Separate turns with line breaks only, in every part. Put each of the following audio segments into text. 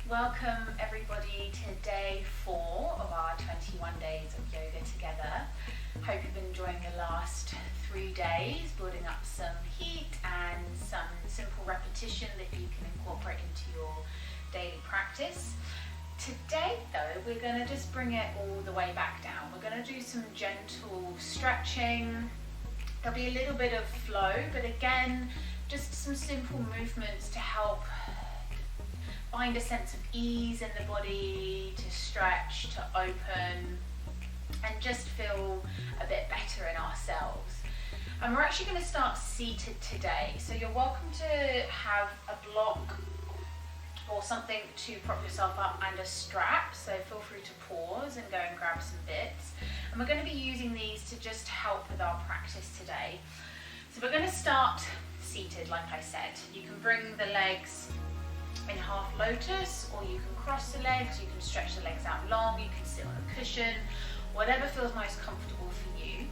Welcome everybody to day 4 of our 21 days of yoga together. Hope you've been enjoying the last 3 days, building up some heat and some simple repetition that you can incorporate into your daily practice. Today though, we're going to just bring it all the way back down. We're going to do some gentle stretching. There'll be a little bit of flow, but again, just some simple movements to help find a sense of ease in the body, to stretch, to open, and just feel a bit better in ourselves. And we're actually going to start seated today. So you're welcome to have a block or something to prop yourself up and a strap. So feel free to pause and go and grab some bits. And we're going to be using these to just help with our practice today. So we're going to start seated, like I said. You can bring the legs in half lotus, or you can cross the legs, you can stretch the legs out long, you can sit on a cushion, whatever feels most comfortable for you.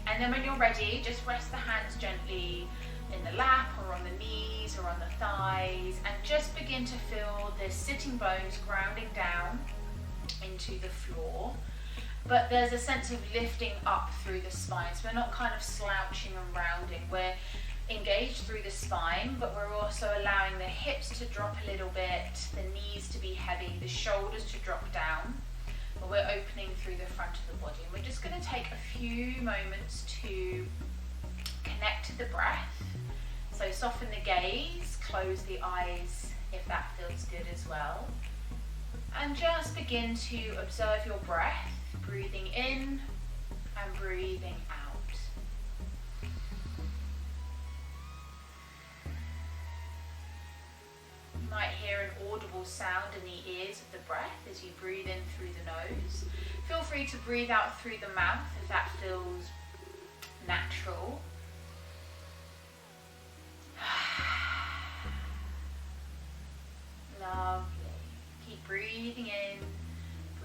And then when you're ready, just rest the hands gently in the lap or on the knees or on the thighs, and just begin to feel the sitting bones grounding down into the floor. But there's a sense of lifting up through the spine, so we're not kind of slouching and rounding. We're engaged through the spine, but we're also allowing the hips to drop a little bit, the knees to be heavy, the shoulders to drop down, but we're opening through the front of the body. And we're just going to take a few moments to connect to the breath. So soften the gaze, close the eyes if that feels good as well, and just begin to observe your breath, breathing in and breathing out. You might hear an audible sound in the ears of the breath as you breathe in through the nose. Feel free to breathe out through the mouth if that feels natural. Lovely. Keep breathing in,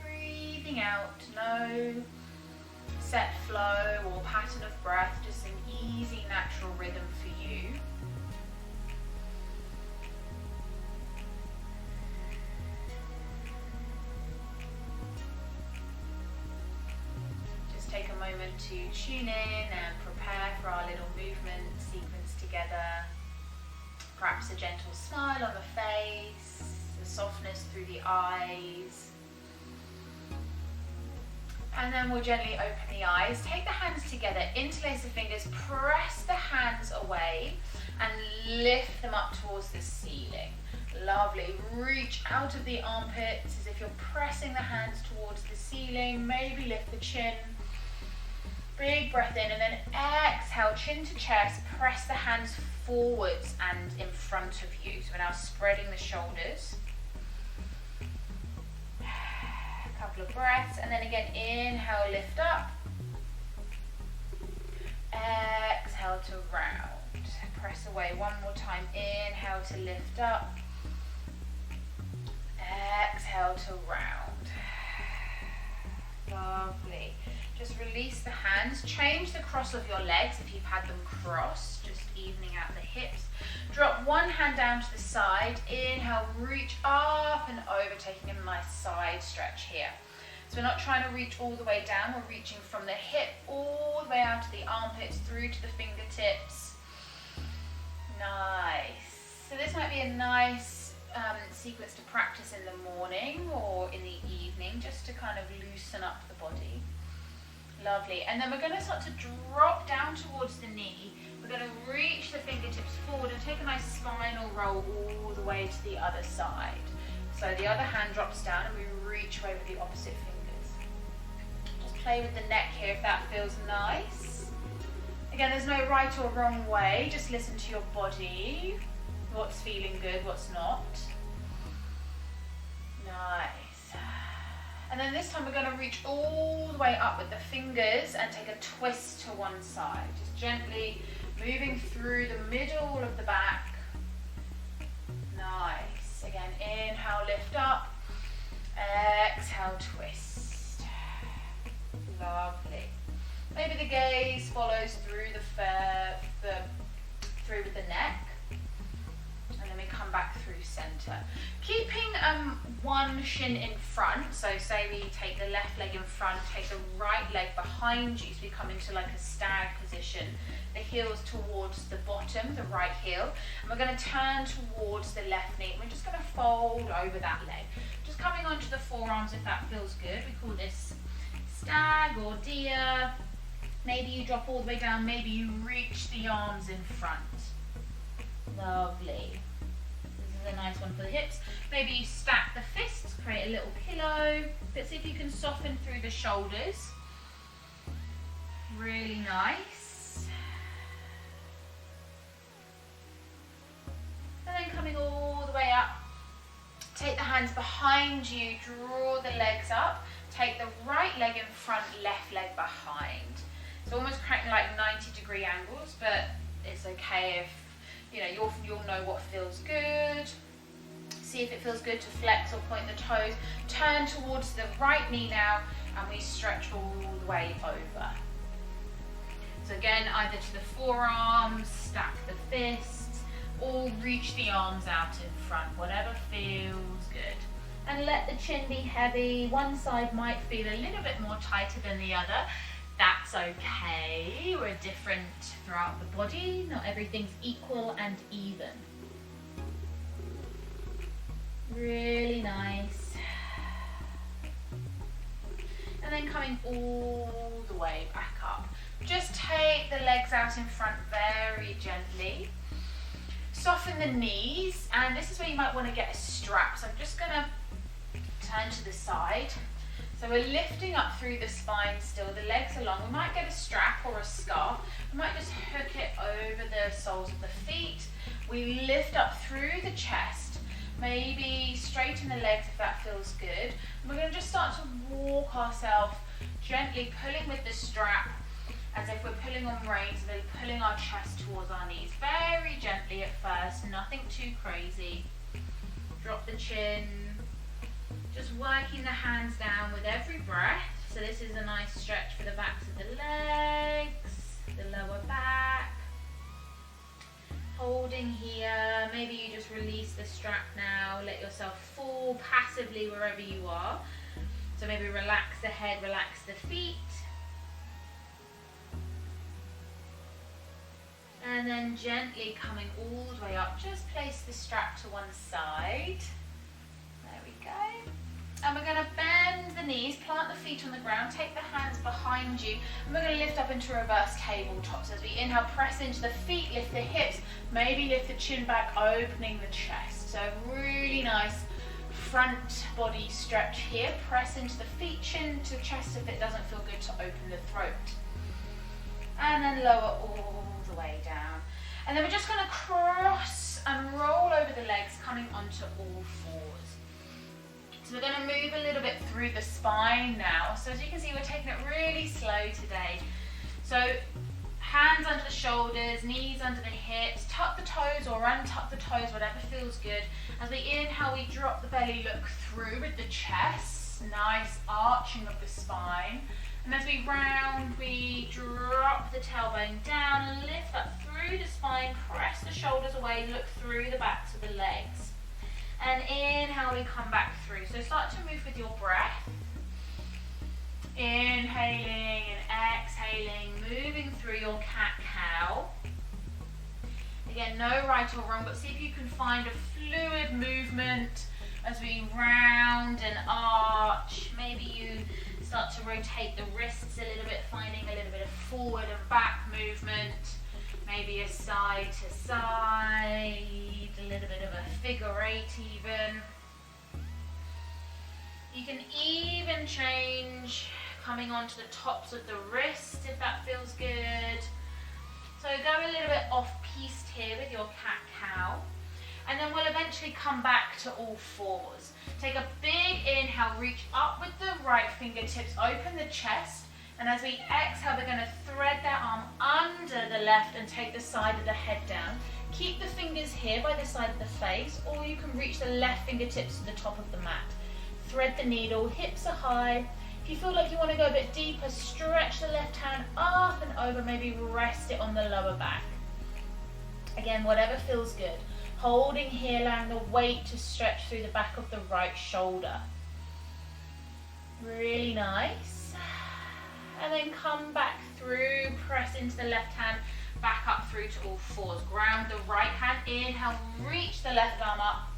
breathing out. No set flow or pattern of breath, just an easy natural rhythm for you. Take a moment to tune in and prepare for our little movement sequence together. Perhaps a gentle smile on the face, the softness through the eyes. And then we'll gently open the eyes. Take the hands together, interlace the fingers, press the hands away and lift them up towards the ceiling. Lovely. Reach out of the armpits as if you're pressing the hands towards the ceiling. Maybe lift the chin. Big breath in, and then exhale, chin to chest, press the hands forwards and in front of you. So we're now spreading the shoulders. A couple of breaths, and then again, inhale, lift up. Exhale to round. Press away one more time. Inhale to lift up. Exhale to round. Lovely. Just release the hands, change the cross of your legs if you've had them crossed, just evening out the hips. Drop one hand down to the side, inhale, reach up and over, taking a nice side stretch here. So we're not trying to reach all the way down, we're reaching from the hip all the way out to the armpits, through to the fingertips. Nice. So this might be a nice sequence to practice in the morning or in the evening, just to kind of loosen up the body. Lovely. And then we're going to start to drop down towards the knee. We're going to reach the fingertips forward and take a nice spinal roll all the way to the other side. So the other hand drops down and we reach away with the opposite fingers. Just play with the neck here if that feels nice. Again, there's no right or wrong way. Just listen to your body. What's feeling good, what's not. Nice. And then this time we're going to reach all the way up with the fingers and take a twist to one side. Just gently moving through the middle of the back. Nice. Again, inhale, lift up. Exhale, twist. Lovely. Maybe the gaze follows through through with the neck. And then we come back through center. Keeping one shin in front, so say we take the left leg in front, take the right leg behind you, so we come into like a stag position. The heel's towards the bottom, the right heel, and we're going to turn towards the left knee. We're just going to fold over that leg. Just coming onto the forearms if that feels good. We call this stag or deer. Maybe you drop all the way down, maybe you reach the arms in front. Lovely. This is a nice one for the hips. Maybe you stack the fists, create a little pillow. But see if you can soften through the shoulders. Really nice. And then coming all the way up. Take the hands behind you, draw the legs up. Take the right leg in front, left leg behind. It's almost creating like 90-degree angles, but it's okay if you'll know what feels good. See if it feels good to flex or point the toes. Turn towards the right knee now, and we stretch all the way over. So again, either to the forearms, stack the fists, or reach the arms out in front, whatever feels good. And let the chin be heavy. One side might feel a little bit more tighter than the other. That's okay. We're different throughout the body. Not everything's equal and even. Really nice. And then coming all the way back up. Just take the legs out in front very gently. Soften the knees, and this is where you might want to get a strap. So I'm just going to turn to the side. So we're lifting up through the spine still, the legs are long. We might get a strap or a scarf. We might just hook it over the soles of the feet. We lift up through the chest, maybe straighten the legs if that feels good. And we're going to just start to walk ourselves gently, pulling with the strap as if we're pulling on reins, and then pulling our chest towards our knees. Very gently at first, nothing too crazy. Drop the chin. Just working the hands down with every breath. So this is a nice stretch for the backs of the legs, the lower back. Holding here. Maybe you just release the strap now. Let yourself fall passively wherever you are. So maybe relax the head, relax the feet. And then gently coming all the way up. Just place the strap to one side. There we go. And we're going to bend the knees, plant the feet on the ground, take the hands behind you, and we're going to lift up into reverse tabletop. So as we inhale, press into the feet, lift the hips, maybe lift the chin back, opening the chest. So really nice front body stretch here. Press into the feet, chin to chest if it doesn't feel good to open the throat. And then lower all the way down. And then we're just going to cross and roll over the legs, coming onto all fours. So we're going to move a little bit through the spine now. So as you can see, we're taking it really slow today. So hands under the shoulders, knees under the hips, tuck the toes or untuck the toes, whatever feels good. As we inhale, we drop the belly, look through with the chest. Nice arching of the spine. And as we round, we drop the tailbone down and lift up through the spine, press the shoulders away, look through the backs of the legs. And inhale, we come back through. So start to move with your breath. Inhaling and exhaling, moving through your cat-cow. Again, no right or wrong, but see if you can find a fluid movement as we round and arch. Maybe you start to rotate the wrists a little bit, finding a little bit of forward and back movement. Maybe a side to side, a little bit of a figure eight even. You can even change coming onto the tops of the wrist if that feels good. So go a little bit off-piste here with your cat-cow. And then we'll eventually come back to all fours. Take a big inhale, reach up with the right fingertips, open the chest. And as we exhale, we're going to thread that arm under the left and take the side of the head down. Keep the fingers here by the side of the face, or you can reach the left fingertips to the top of the mat. Thread the needle, hips are high. If you feel like you want to go a bit deeper, stretch the left hand up and over, maybe rest it on the lower back. Again, whatever feels good. Holding here, allowing the weight to stretch through the back of the right shoulder. Really nice. And then come back through, press into the left hand, back up through to all fours. Ground the right hand, inhale, reach the left arm up.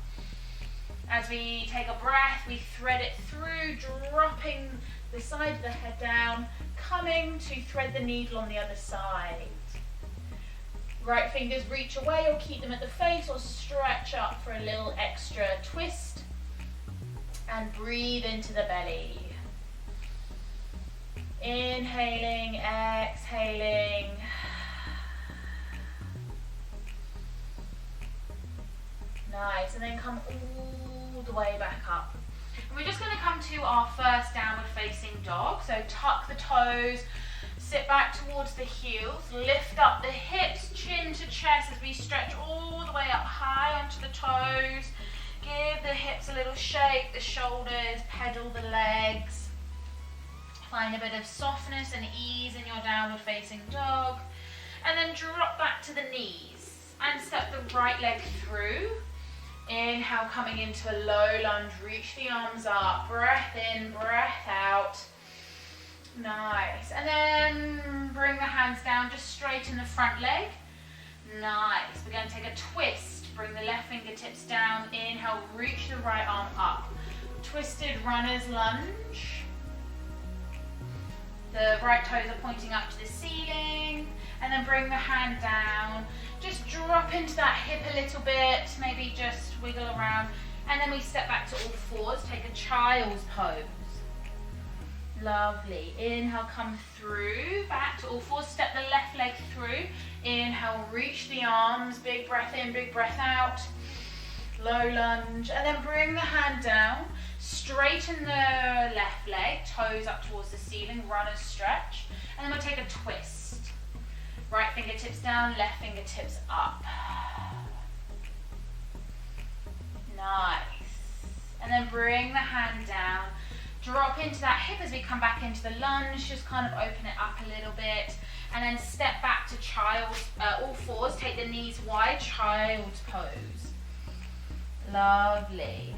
As we take a breath, we thread it through, dropping the side of the head down, coming to thread the needle on the other side. Right fingers reach away or keep them at the face or stretch up for a little extra twist. And breathe into the belly. Inhaling, exhaling. Nice, and then come all the way back up. And we're just going to come to our first downward facing dog. So tuck the toes, sit back towards the heels, lift up the hips, chin to chest as we stretch all the way up high onto the toes. Give the hips a little shake, the shoulders, pedal the legs. Find a bit of softness and ease in your downward facing dog. And then drop back to the knees and step the right leg through. Inhale, coming into a low lunge, reach the arms up, breath in, breath out. Nice. And then bring the hands down, just straighten the front leg. Nice. We're going to take a twist. Bring the left fingertips down. Inhale, reach the right arm up. Twisted runner's lunge. The right toes are pointing up to the ceiling. And then bring the hand down. Just drop into that hip a little bit. Maybe just wiggle around. And then we step back to all fours. Take a child's pose. Lovely. Inhale, come through, back to all fours. Step the left leg through. Inhale, reach the arms. Big breath in, big breath out. Low lunge. And then bring the hand down. Straighten the left leg, toes up towards the ceiling, runner's stretch. And then we'll take a twist. Right fingertips down, left fingertips up. Nice. And then bring the hand down. Drop into that hip as we come back into the lunge. Just kind of open it up a little bit. And then step back to child's, all fours. Take the knees wide, child's pose. Lovely.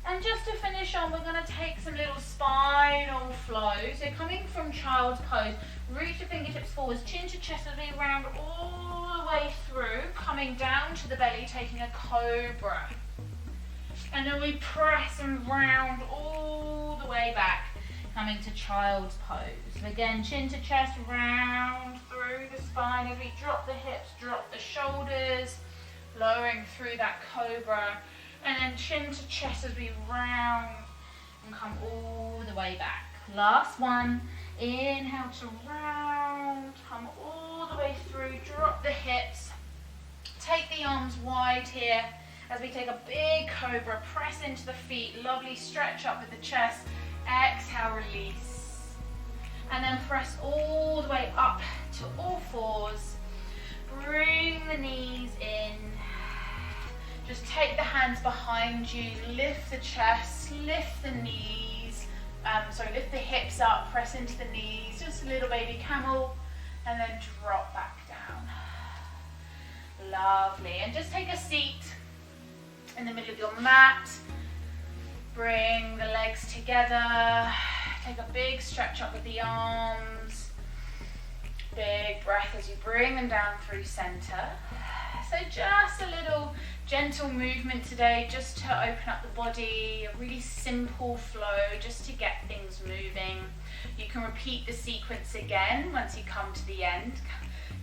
And just to finish on, we're going to take some little spinal flow. So coming from child's pose, reach the fingertips forwards, chin to chest as we round all the way through, coming down to the belly, taking a cobra. And then we press and round all the way back, coming to child's pose. Again, chin to chest, round through the spine as we drop the hips, drop the shoulders, lowering through that cobra. And then chin to chest as we round and come all the way back. Last one. Inhale to round, come all the way through, drop the hips. Take the arms wide here as we take a big cobra, press into the feet, lovely stretch up with the chest. Exhale, release. And then press all the way up to all fours. Bring the knees in. Just take the hands behind you, lift the chest, lift the knees, lift the hips up, press into the knees, just a little baby camel, and then drop back down. Lovely, and just take a seat in the middle of your mat, bring the legs together, take a big stretch up with the arms, big breath as you bring them down through center. So just a little gentle movement today, just to open up the body, a really simple flow, just to get things moving. You can repeat the sequence again once you come to the end,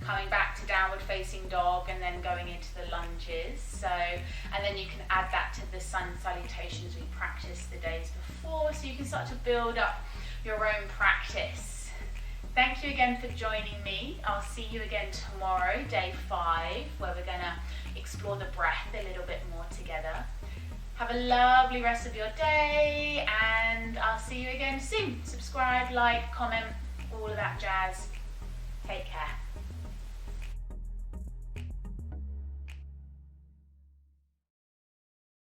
coming back to downward facing dog and then going into the lunges. So, and then you can add that to the sun salutations we practiced the days before, so you can start to build up your own practice. Thank you again for joining me. I'll see you again tomorrow, day 5, where we're going to explore the breath a little bit more together. Have a lovely rest of your day, and I'll see you again soon. Subscribe, like, comment, all of that jazz. Take care.